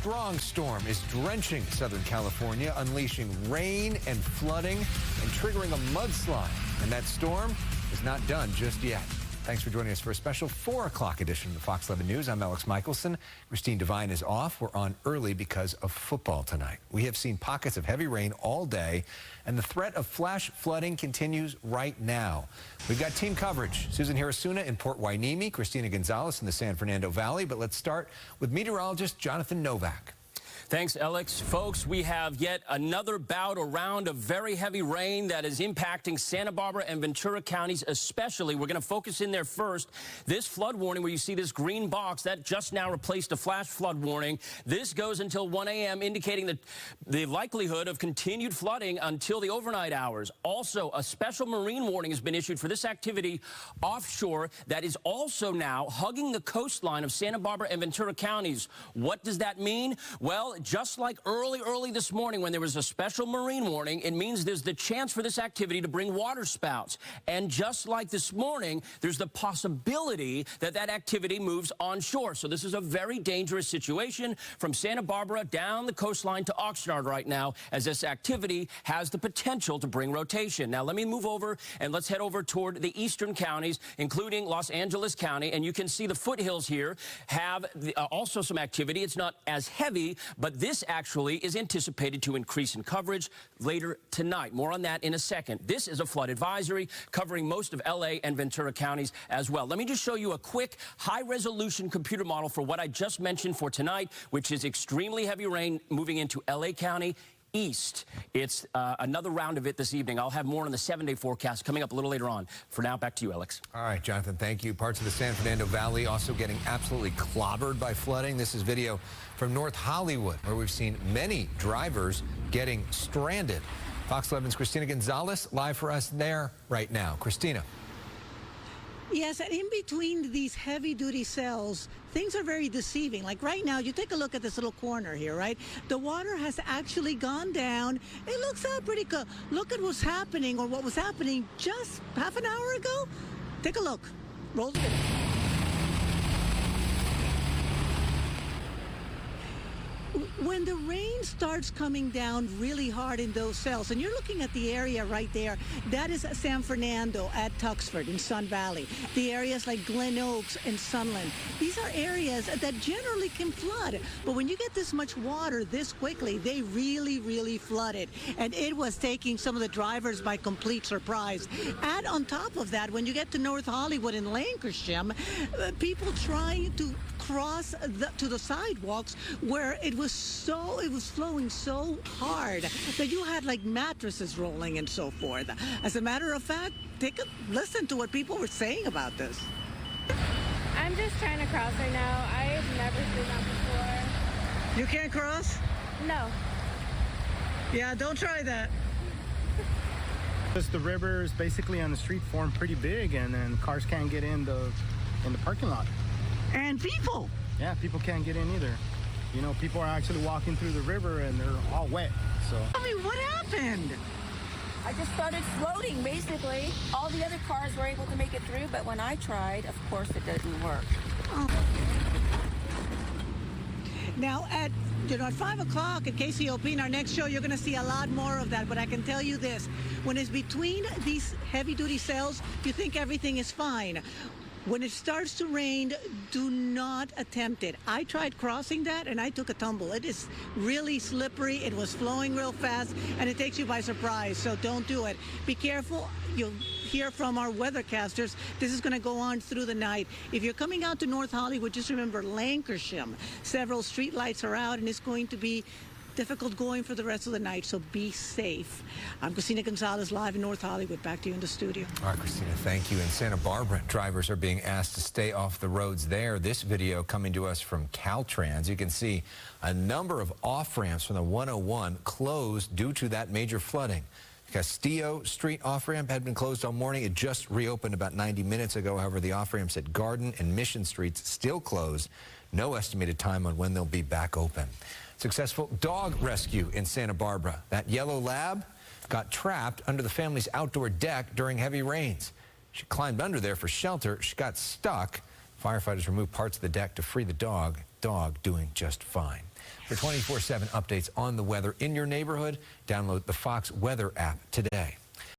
strong storm is drenching Southern California, unleashing rain and flooding and triggering a mudslide. And that storm is not done just yet. Thanks for joining us for a special 4 o'clock edition of the Fox 11 News. I'm Alex Michelson. Christine Devine is off. We're on early because of football tonight. We have seen pockets of heavy rain all day, and the threat of flash flooding continues right now. We've got team coverage. Susan Hirasuna in Port Hueneme, Christina Gonzalez in the San Fernando Valley. But let's start with meteorologist Jonathan Novak. Thanks, Alex. Folks, we have yet another bout or round of very heavy rain that is impacting Santa Barbara and Ventura counties especially. We're going to focus in there first. This flood warning where you see this green box, that just now replaced a flash flood warning. This goes until 1 a.m., indicating the likelihood of continued flooding until the overnight hours. Also, a special marine warning has been issued for this activity offshore that is also now hugging the coastline of Santa Barbara and Ventura counties. What does that mean? Well, just like early this morning when there was a special marine warning, it means there's the chance for this activity to bring water spouts. And just like this morning, there's the possibility that that activity moves onshore. So this is a very dangerous situation from Santa Barbara down the coastline to Oxnard right now, as this activity has the potential to bring rotation. Now, let me move over and let's head over toward the eastern counties, including Los Angeles County. And you can see the foothills here have also some activity. It's not as heavy, but this actually is anticipated to increase in coverage later tonight. More on that in a second. This is a flood advisory covering most of L.A. and Ventura counties as well. Let me just show you a quick high-resolution computer model for what I just mentioned for tonight, which is extremely heavy rain moving into L.A. County east. It's another round of it this evening. I'll have more on the 7-day forecast coming up a little later on. For now, back to you, Alex. All right, Jonathan, thank you. Parts of the San Fernando Valley also getting absolutely clobbered by flooding. This is video from North Hollywood, where we've seen many drivers getting stranded. Fox 11's Christina Gonzalez live for us there right now. Christina. Yes, and in between these heavy-duty cells, things are very deceiving. Like right now, you take a look at this little corner here, right? The water has actually gone down. It looks pretty good. Look at what's happening, or what was happening just half an hour ago. Take a look. Roll the video. When the rain starts coming down really hard in those cells, and you're looking at the area right there, that is San Fernando at Tuxford in Sun Valley. The areas like Glen Oaks and Sunland, these are areas that generally can flood. But when you get this much water this quickly, they really flood it. And it was taking some of the drivers by complete surprise. Add on top of that, when you get to North Hollywood and Lancashire, people trying to cross to the sidewalks where it was flowing so hard that you had like mattresses rolling and so forth. As a matter of fact, take a listen to what people were saying about this. I'm just trying to cross right now. I've never seen that before. You can't cross? No. Yeah, don't try that. Just the rivers basically on the street form pretty big, and then cars can't get in the parking lot. And people. Yeah, people can't get in either. You know, people are actually walking through the river and they're all wet, so. Tell me, what happened? I just started floating, basically. All the other cars were able to make it through, but when I tried, of course, it didn't work. Oh. Now, at 5 o'clock at KCOP, in our next show, you're going to see a lot more of that. But I can tell you this, when it's between these heavy-duty cells, you think everything is fine. When it starts to rain, do not attempt it. I tried crossing that, and I took a tumble. It is really slippery. It was flowing real fast, and it takes you by surprise, so don't do it. Be careful. You'll hear from our weathercasters. This is going to go on through the night. If you're coming out to North Hollywood, just remember Lancashire. Several street lights are out, and it's going to be difficult going for the rest of the night, so be safe. I'm Christina Gonzalez, live in North Hollywood. Back to you in the studio. All right, Christina, thank you. In Santa Barbara, drivers are being asked to stay off the roads there. This video coming to us from Caltrans. You can see a number of off-ramps from the 101 closed due to that major flooding. Castillo Street off-ramp had been closed all morning. It just reopened about 90 minutes ago. However, the off-ramps at Garden and Mission Streets still closed. No estimated time on when they'll be back open. Successful dog rescue in Santa Barbara. That yellow lab got trapped under the family's outdoor deck during heavy rains. She climbed under there for shelter. She got stuck. Firefighters removed parts of the deck to free the dog. Dog doing just fine. For 24/7 updates on the weather in your neighborhood, download the Fox Weather app today.